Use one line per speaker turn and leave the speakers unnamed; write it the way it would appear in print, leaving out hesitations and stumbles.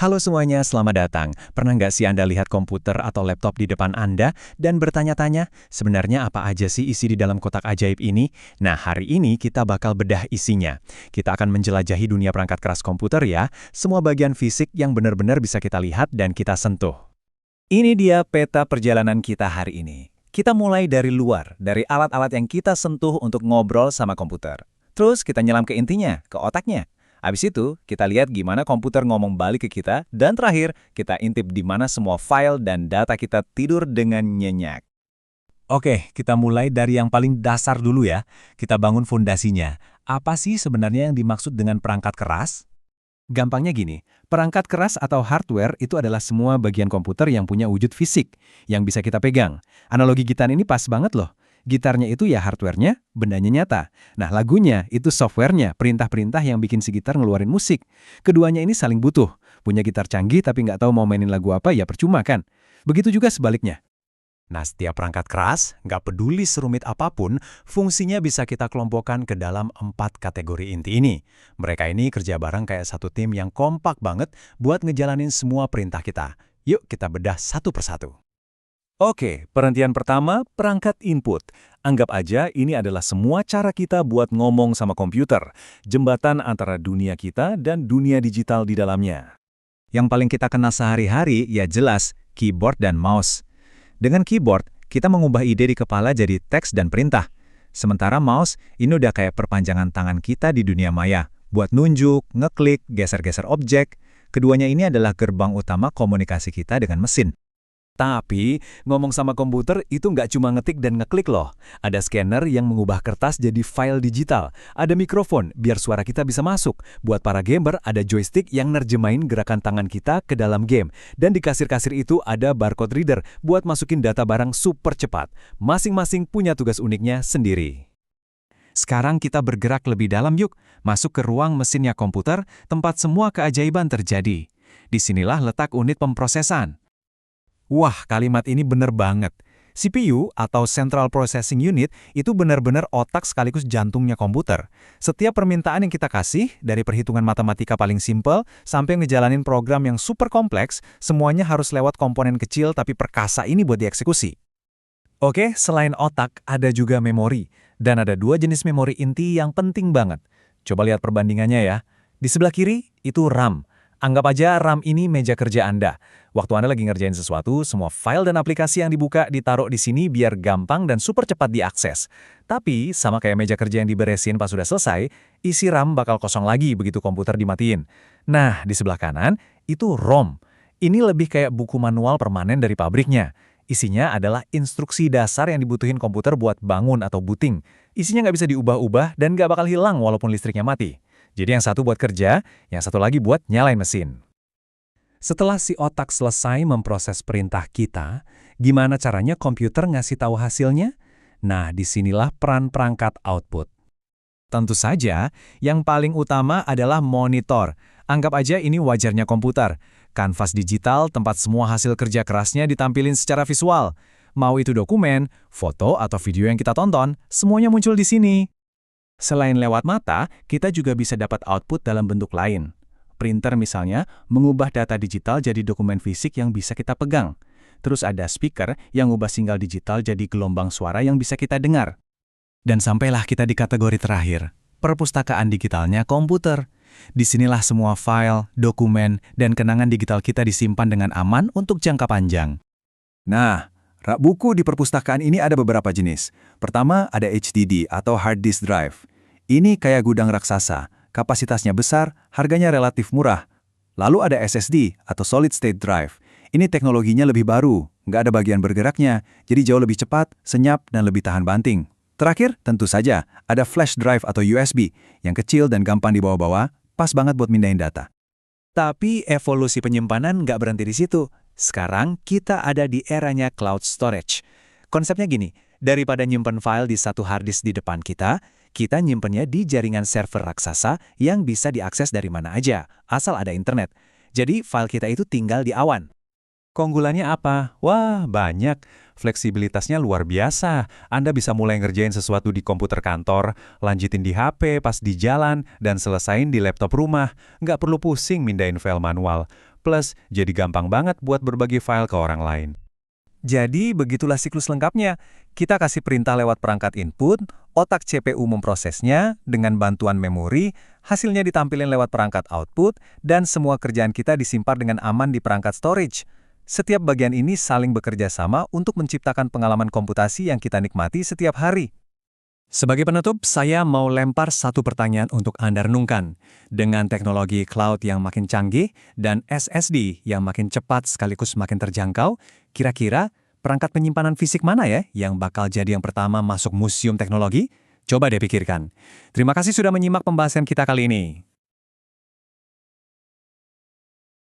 Halo semuanya, selamat datang. Pernah nggak sih Anda lihat komputer atau laptop di depan Anda dan bertanya-tanya, sebenarnya apa aja sih isi di dalam kotak ajaib ini? Nah, hari ini kita bakal bedah isinya. Kita akan menjelajahi dunia perangkat keras komputer ya, semua bagian fisik yang benar-benar bisa kita lihat dan kita sentuh.
Ini dia peta perjalanan kita hari ini. Kita mulai dari luar, dari alat-alat yang kita sentuh untuk ngobrol sama komputer. Terus kita nyelam ke intinya, ke otaknya. Habis itu, kita lihat gimana komputer ngomong balik ke kita, dan terakhir, kita intip di mana semua file dan data kita tidur dengan nyenyak.
Oke, kita mulai dari yang paling dasar dulu ya. Kita bangun fondasinya. Apa sih sebenarnya yang dimaksud dengan perangkat keras? Gampangnya gini, perangkat keras atau hardware itu adalah semua bagian komputer yang punya wujud fisik, yang bisa kita pegang. Analogi gitar ini pas banget loh. Gitarnya itu ya hardware-nya, bendanya nyata. Nah, lagunya itu software-nya, perintah-perintah yang bikin si gitar ngeluarin musik. Keduanya ini saling butuh. Punya gitar canggih tapi nggak tahu mau mainin lagu apa, ya percuma kan? Begitu juga sebaliknya. Nah, setiap perangkat keras, nggak peduli serumit apapun, fungsinya bisa kita kelompokkan ke dalam 4 kategori inti ini. Mereka ini kerja bareng kayak satu tim yang kompak banget buat ngejalanin semua perintah kita. Yuk kita bedah satu persatu.
Oke, perhentian pertama, perangkat input. Anggap aja ini adalah semua cara kita buat ngomong sama komputer, jembatan antara dunia kita dan dunia digital di dalamnya.
Yang paling kita kenal sehari-hari ya jelas keyboard dan mouse. Dengan keyboard, kita mengubah ide di kepala jadi teks dan perintah. Sementara mouse, ini udah kayak perpanjangan tangan kita di dunia maya. Buat nunjuk, ngeklik, geser-geser objek. Keduanya ini adalah gerbang utama komunikasi kita dengan mesin.
Tapi, ngomong sama komputer itu nggak cuma ngetik dan ngeklik loh. Ada scanner yang mengubah kertas jadi file digital. Ada mikrofon, biar suara kita bisa masuk. Buat para gamer, ada joystick yang nerjemahin gerakan tangan kita ke dalam game. Dan di kasir-kasir itu ada barcode reader buat masukin data barang super cepat. Masing-masing punya tugas uniknya sendiri.
Sekarang kita bergerak lebih dalam yuk, masuk ke ruang mesinnya komputer, tempat semua keajaiban terjadi. Disinilah letak unit pemrosesan. Wah, kalimat ini bener banget. CPU atau Central Processing Unit itu benar-benar otak sekaligus jantungnya komputer. Setiap permintaan yang kita kasih, dari perhitungan matematika paling simpel sampai ngejalanin program yang super kompleks, semuanya harus lewat komponen kecil tapi perkasa ini buat dieksekusi. Oke, selain otak, ada juga memori. Dan ada 2 jenis memori inti yang penting banget. Coba lihat perbandingannya ya. Di sebelah kiri, itu RAM. Anggap aja RAM ini meja kerja Anda. Waktu Anda lagi ngerjain sesuatu, semua file dan aplikasi yang dibuka ditaruh di sini biar gampang dan super cepat diakses. Tapi, sama kayak meja kerja yang diberesin pas sudah selesai, isi RAM bakal kosong lagi begitu komputer dimatiin. Nah, di sebelah kanan, itu ROM. Ini lebih kayak buku manual permanen dari pabriknya. Isinya adalah instruksi dasar yang dibutuhin komputer buat bangun atau booting. Isinya nggak bisa diubah-ubah dan nggak bakal hilang walaupun listriknya mati. Jadi yang satu buat kerja, yang satu lagi buat nyalain mesin. Setelah si otak selesai memproses perintah kita, gimana caranya komputer ngasih tahu hasilnya? Nah, disinilah peran perangkat output. Tentu saja, yang paling utama adalah monitor. Anggap aja ini wajarnya komputer. Kanvas digital tempat semua hasil kerja kerasnya ditampilin secara visual. Mau itu dokumen, foto, atau video yang kita tonton, semuanya muncul di sini. Selain lewat mata, kita juga bisa dapat output dalam bentuk lain. Printer misalnya, mengubah data digital jadi dokumen fisik yang bisa kita pegang. Terus ada speaker yang mengubah sinyal digital jadi gelombang suara yang bisa kita dengar. Dan sampailah kita di kategori terakhir, perpustakaan digitalnya komputer. Disinilah semua file, dokumen, dan kenangan digital kita disimpan dengan aman untuk jangka panjang. Nah, rak buku di perpustakaan ini ada beberapa jenis. Pertama, ada HDD atau hard disk drive. Ini kayak gudang raksasa, kapasitasnya besar, harganya relatif murah. Lalu ada SSD atau solid state drive. Ini teknologinya lebih baru, nggak ada bagian bergeraknya, jadi jauh lebih cepat, senyap, dan lebih tahan banting. Terakhir, tentu saja, ada flash drive atau USB, yang kecil dan gampang dibawa-bawa, pas banget buat mindahin data. Tapi evolusi penyimpanan nggak berhenti di situ. Sekarang kita ada di eranya cloud storage. Konsepnya gini, daripada nyimpen file di satu hard disk di depan kita nyimpennya di jaringan server raksasa yang bisa diakses dari mana aja, asal ada internet. Jadi file kita itu tinggal di awan.
Keunggulannya apa? Wah, banyak. Fleksibilitasnya luar biasa. Anda bisa mulai ngerjain sesuatu di komputer kantor, lanjutin di HP pas di jalan, dan selesain di laptop rumah. Nggak perlu pusing mindahin file manual. Plus, jadi gampang banget buat berbagi file ke orang lain.
Jadi, begitulah siklus lengkapnya. Kita kasih perintah lewat perangkat input, otak CPU memprosesnya, dengan bantuan memori, hasilnya ditampilkan lewat perangkat output, dan semua kerjaan kita disimpan dengan aman di perangkat storage. Setiap bagian ini saling bekerja sama untuk menciptakan pengalaman komputasi yang kita nikmati setiap hari. Sebagai penutup, saya mau lempar satu pertanyaan untuk Anda renungkan. Dengan teknologi cloud yang makin canggih dan SSD yang makin cepat sekaligus makin terjangkau, kira-kira perangkat penyimpanan fisik mana ya yang bakal jadi yang pertama masuk museum teknologi? Coba deh pikirkan. Terima kasih sudah menyimak pembahasan kita kali ini.